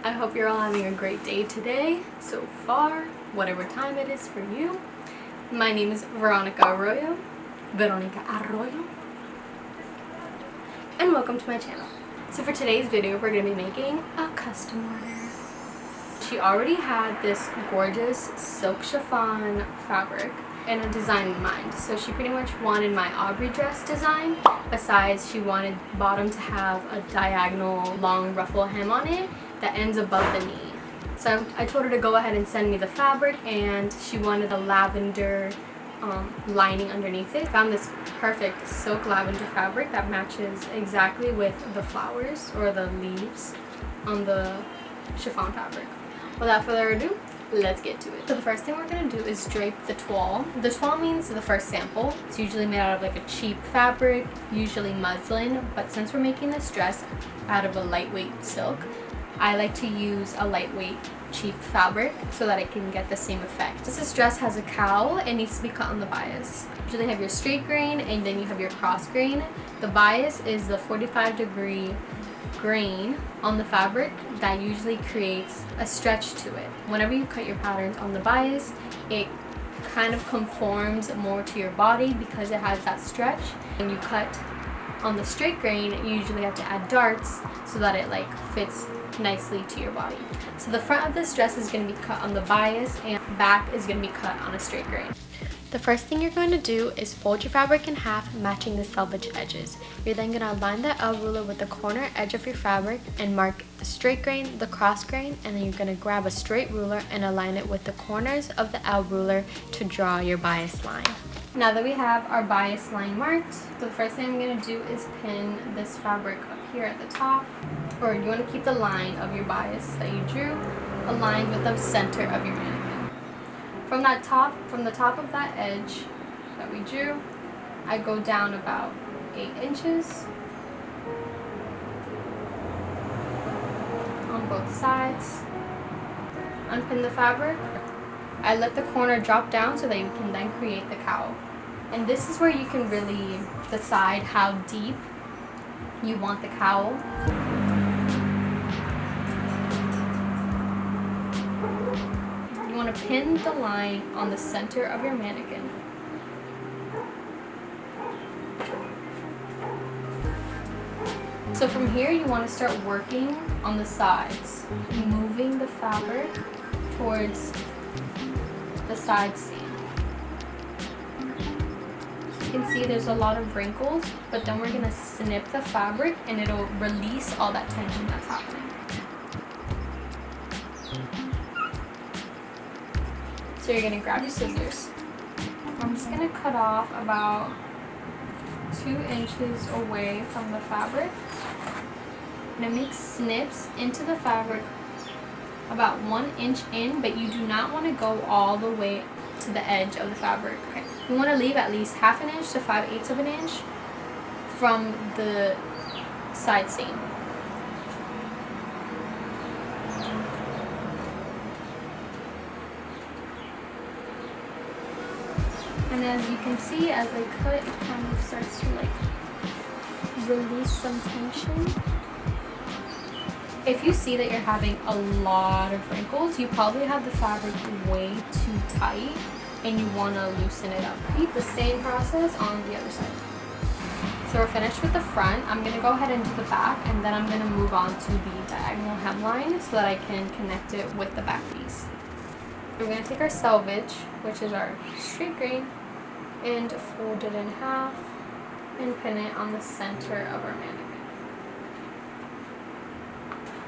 I hope you're all having a great day today, so far, whatever time it is for you. My name is Veronica Arroyo, and welcome to my channel. So for today's video, we're going to be making a custom order. She already had this gorgeous silk chiffon fabric and a design in mind. So she pretty much wanted my Aubrey Dress design. Besides, she wanted bottom to have a diagonal long ruffle hem on it that ends above the knee. So I told her to go ahead and send me the fabric, and she wanted a lavender lining underneath it. Found this perfect silk lavender fabric that matches exactly with the flowers or the leaves on the chiffon fabric. Without further ado, let's get to it. So the first thing we're going to do is drape the toile. The toile means the first sample. It's usually made out of like a cheap fabric, usually muslin, but since we're making this dress out of a lightweight silk, I like to use a lightweight cheap fabric so that it can get the same effect. This dress has a cowl. It needs to be cut on the bias. You usually have your straight grain and then you have your cross grain. The bias is the 45-degree grain on the fabric that usually creates a stretch to it. Whenever you cut your patterns on the bias, it kind of conforms more to your body because it has that stretch. When you cut on the straight grain, you usually have to add darts so that it like fits nicely to your body. So the front of this dress is going to be cut on the bias and back is going to be cut on a straight grain. The first thing you're going to do is fold your fabric in half, matching the selvage edges. You're then going to align the L ruler with the corner edge of your fabric and mark the straight grain, the cross grain, and then you're going to grab a straight ruler and align it with the corners of the L ruler to draw your bias line. Now that we have our bias line marked, the first thing I'm going to do is pin this fabric up here at the top, or you want to keep the line of your bias that you drew aligned with the center of your mannequin. From the top of that edge that we drew, I go down about 8 inches on both sides. Unpin the fabric. I let the corner drop down so that you can then create the cowl. And this is where you can really decide how deep you want the cowl. You want to pin the line on the center of your mannequin. So from here you want to start working on the sides, moving the fabric towards the side seam. You can see there's a lot of wrinkles, but then we're going to snip the fabric and it'll release all that tension that's happening. So you're going to grab your scissors. I'm just going to cut off about 2 inches away from the fabric. I'm going to make snips into the fabric about 1 inch in, but you do not want to go all the way to the edge of the fabric. Okay. You want to leave at least 1/2 inch to 5/8 of an inch from the side seam. And as you can see, as I cut, it kind of starts to like release some tension. If you see that you're having a lot of wrinkles, you probably have the fabric way too tight and you want to loosen it up. Repeat the same process on the other side. So we're finished with the front. I'm going to go ahead and do the back, and then I'm going to move on to the diagonal hemline so that I can connect it with the back piece. We're going to take our selvage, which is our straight grain, and fold it in half and pin it on the center of our mannequin.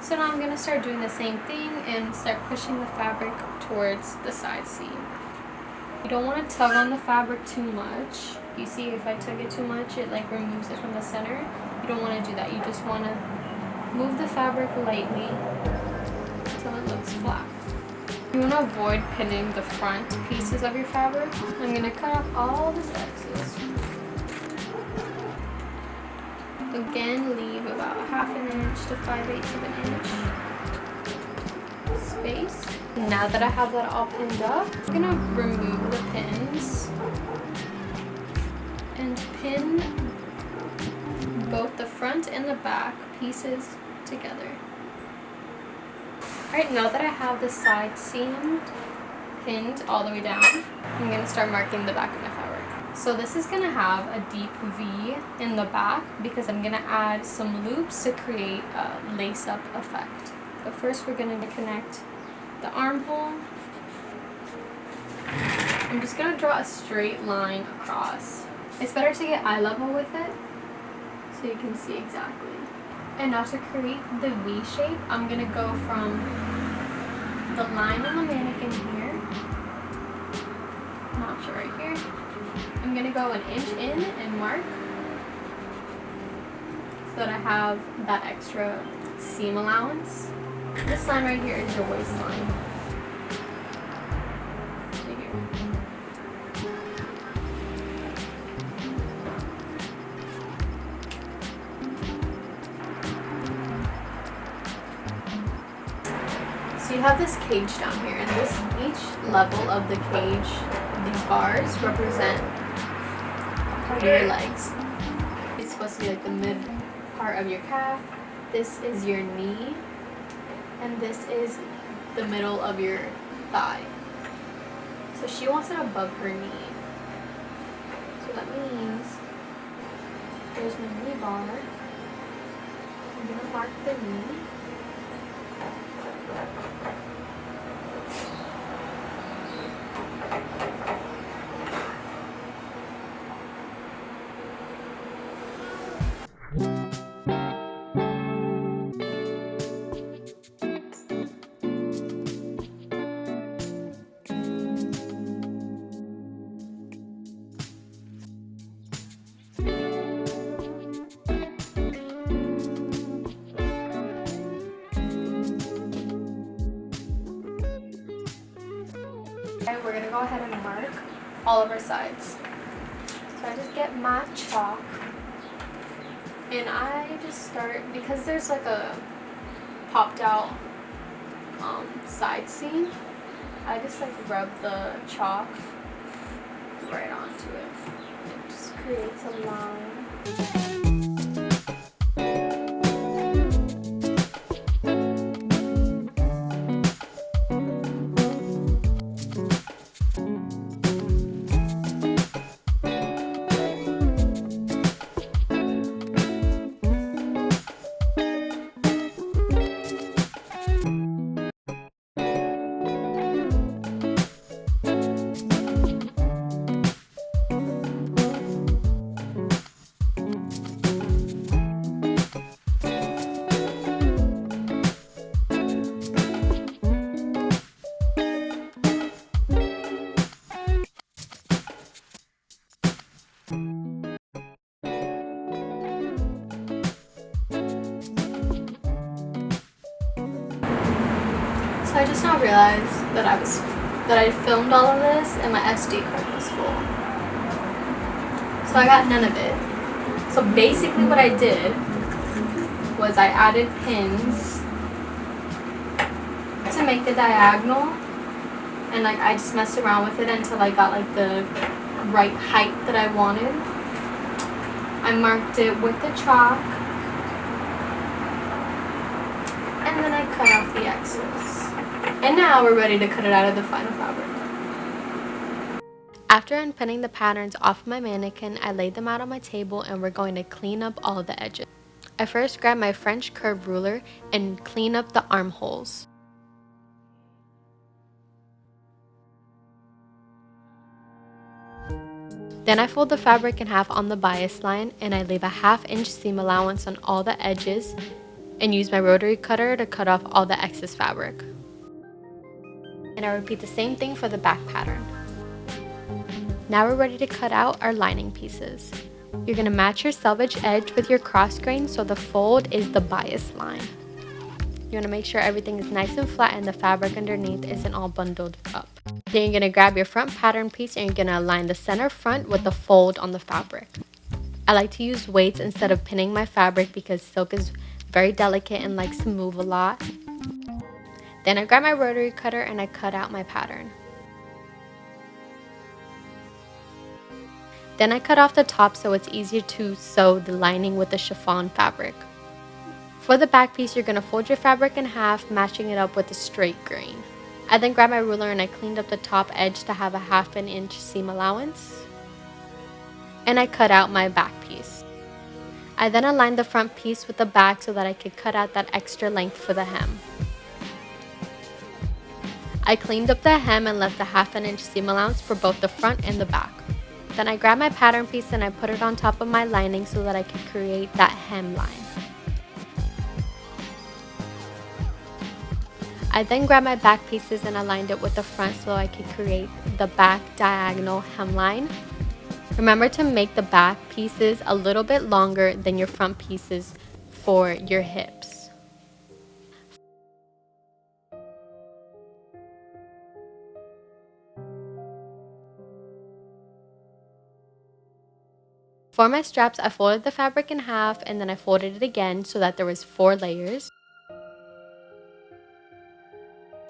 So now I'm going to start doing the same thing and start pushing the fabric towards the side seam. You don't want to tug on the fabric too much. You see, if I tug it too much, it like removes it from the center. You don't want to do that. You just want to move the fabric lightly until it looks flat. You want to avoid pinning the front pieces of your fabric. I'm going to cut off all the excess. Again, leave about 1/2 inch to 5/8 of an inch space. Now that I have that all pinned up, I'm going to remove the pins and pin both the front and the back pieces together. Alright, now that I have the side seam pinned all the way down, I'm going to start marking the back of my fabric. So this is going to have a deep V in the back because I'm going to add some loops to create a lace-up effect. But first we're going to connect the armhole. I'm just going to draw a straight line across. It's better to get eye level with it so you can see exactly. And now to create the V shape, I'm going to go from the line on the mannequin here, notch it right here. I'm going to go an inch in and mark so that I have that extra seam allowance. This line right here is your waistline. Right here. So you have this cage down here, and each level of the cage, these bars represent your legs. It's supposed to be like the mid part of your calf. This is your knee, and this is the middle of your thigh. So she wants it above her knee. So that means there's my knee bar. I'm gonna mark the knee. Okay, we're gonna go ahead and mark all of our sides. So I just get my chalk and I just start, because there's like a popped out side seam, I just like rub the chalk right onto it. It just creates a line. So I just now realized that I filmed all of this and my SD card was full. So I got none of it. So basically what I did was I added pins to make the diagonal, and like I just messed around with it until I got like the right height that I wanted. I marked it with the chalk, and then I cut off the excess. And now we're ready to cut it out of the final fabric. After unpinning the patterns off my mannequin, I laid them out on my table and we're going to clean up all the edges. I first grabbed my French curve ruler and clean up the armholes. Then I fold the fabric in half on the bias line and I leave a 1/2 inch seam allowance on all the edges and use my rotary cutter to cut off all the excess fabric. And I repeat the same thing for the back pattern. Now we're ready to cut out our lining pieces. You're going to match your selvage edge with your cross grain so the fold is the bias line. You want to make sure everything is nice and flat and the fabric underneath isn't all bundled up. Then you're going to grab your front pattern piece and you're going to align the center front with the fold on the fabric. I like to use weights instead of pinning my fabric because silk is very delicate and likes to move a lot. Then I grab my rotary cutter and I cut out my pattern. Then I cut off the top so it's easier to sew the lining with the chiffon fabric. For the back piece, you're going to fold your fabric in half, matching it up with a straight grain. I then grabbed my ruler and I cleaned up the top edge to have a 1/2 inch seam allowance. And I cut out my back piece. I then aligned the front piece with the back so that I could cut out that extra length for the hem. I cleaned up the hem and left a 1/2 inch seam allowance for both the front and the back. Then I grabbed my pattern piece and I put it on top of my lining so that I could create that hem line. I then grabbed my back pieces and aligned it with the front so I could create the back diagonal hemline. Remember to make the back pieces a little bit longer than your front pieces for your hips. For my straps, I folded the fabric in half and then I folded it again so that there was 4 layers.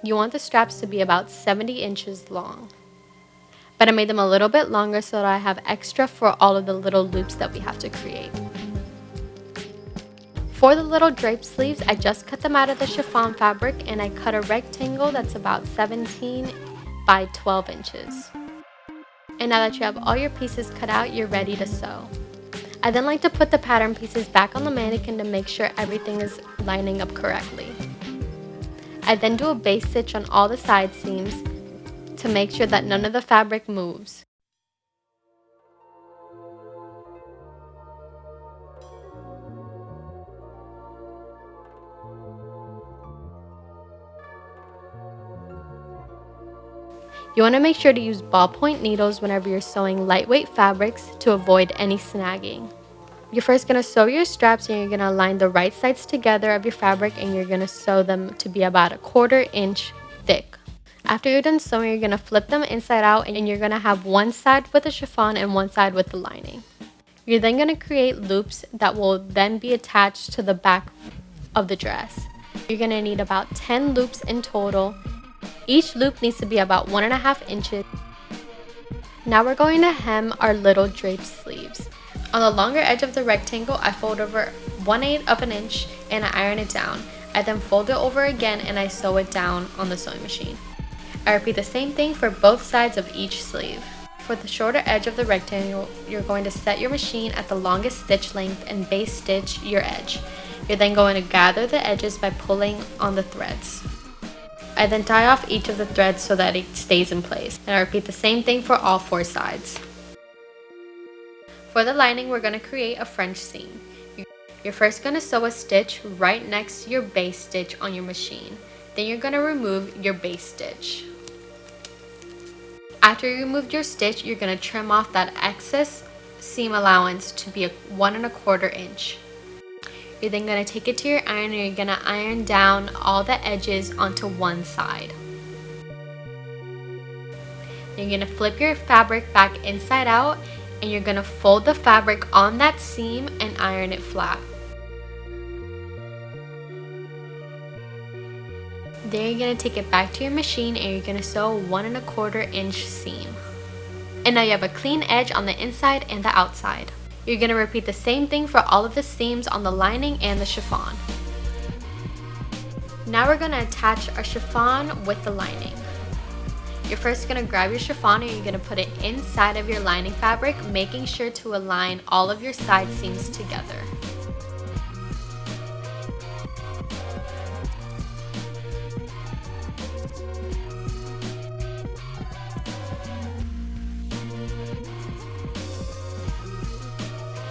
You want the straps to be about 70 inches long. But I made them a little bit longer so that I have extra for all of the little loops that we have to create. For the little drape sleeves, I just cut them out of the chiffon fabric and I cut a rectangle that's about 17 by 12 inches. And now that you have all your pieces cut out, you're ready to sew. I then like to put the pattern pieces back on the mannequin to make sure everything is lining up correctly. I then do a base stitch on all the side seams to make sure that none of the fabric moves. You want to make sure to use ballpoint needles whenever you're sewing lightweight fabrics to avoid any snagging. You're first going to sew your straps and you're going to align the right sides together of your fabric and you're going to sew them to be about 1/4 inch thick. After you're done sewing, you're going to flip them inside out and you're going to have one side with the chiffon and one side with the lining. You're then going to create loops that will then be attached to the back of the dress. You're going to need about 10 loops in total. Each loop needs to be about 1.5 inches. Now we're going to hem our little drape sleeves. On the longer edge of the rectangle, I fold over 1/8 of an inch and I iron it down. I then fold it over again and I sew it down on the sewing machine. I repeat the same thing for both sides of each sleeve. For the shorter edge of the rectangle, you're going to set your machine at the longest stitch length and base stitch your edge. You're then going to gather the edges by pulling on the threads. I then tie off each of the threads so that it stays in place. And I repeat the same thing for all 4 sides. For the lining, we're going to create a French seam. You're first going to sew a stitch right next to your base stitch on your machine. Then you're going to remove your base stitch. After you removed your stitch, you're going to trim off that excess seam allowance to be 1.25 inch. You're then going to take it to your iron and you're going to iron down all the edges onto one side. You're going to flip your fabric back inside out and you're going to fold the fabric on that seam and iron it flat. Then you're going to take it back to your machine and you're going to sew a 1.25 inch seam. And now you have a clean edge on the inside and the outside. You're going to repeat the same thing for all of the seams on the lining and the chiffon. Now we're going to attach our chiffon with the lining. You're first going to grab your chiffon and you're going to put it inside of your lining fabric, making sure to align all of your side seams together.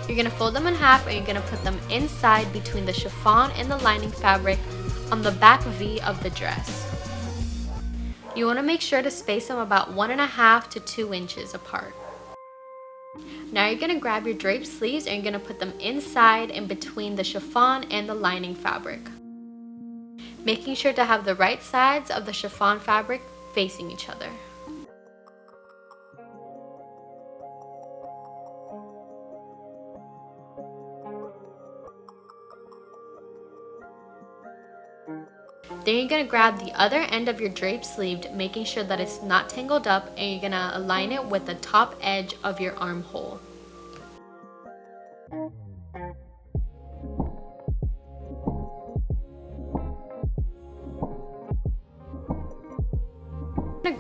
You're going to fold them in half and you're going to put them inside between the chiffon and the lining fabric on the back V of the dress. You want to make sure to space them about 1.5 to 2 inches apart. Now you're going to grab your drape sleeves and you're going to put them inside in between the chiffon and the lining fabric, making sure to have the right sides of the chiffon fabric facing each other. Then you're going to grab the other end of your drape sleeve, making sure that it's not tangled up, and you're going to align it with the top edge of your armhole.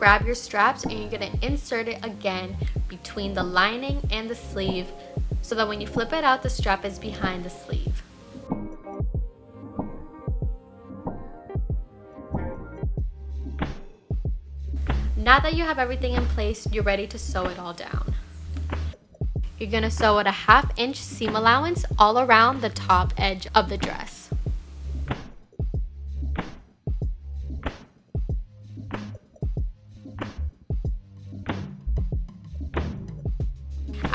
grab your straps and you're going to insert it again between the lining and the sleeve so that when you flip it out, the strap is behind the sleeve. Now that you have everything in place, you're ready to sew it all down. You're going to sew at a 1/2 inch seam allowance all around the top edge of the dress.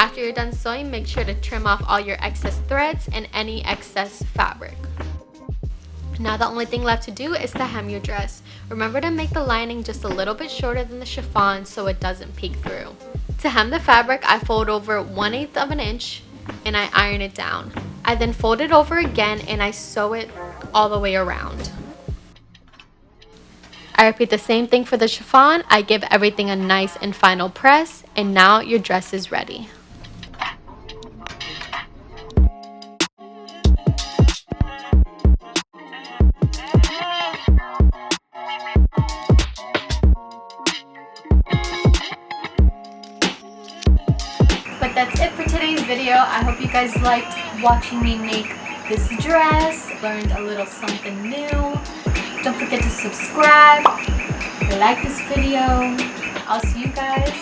After you're done sewing, make sure to trim off all your excess threads and any excess fabric. Now the only thing left to do is to hem your dress. Remember to make the lining just a little bit shorter than the chiffon so it doesn't peek through. To hem the fabric, I fold over 1/8 of an inch and I iron it down. I then fold it over again and I sew it all the way around. I repeat the same thing for the chiffon. I give everything a nice and final press, and now your dress is ready. But that's it for today's video. I hope you guys liked watching me make this dress, learned a little something new. Don't forget to subscribe, like this video. I'll see you guys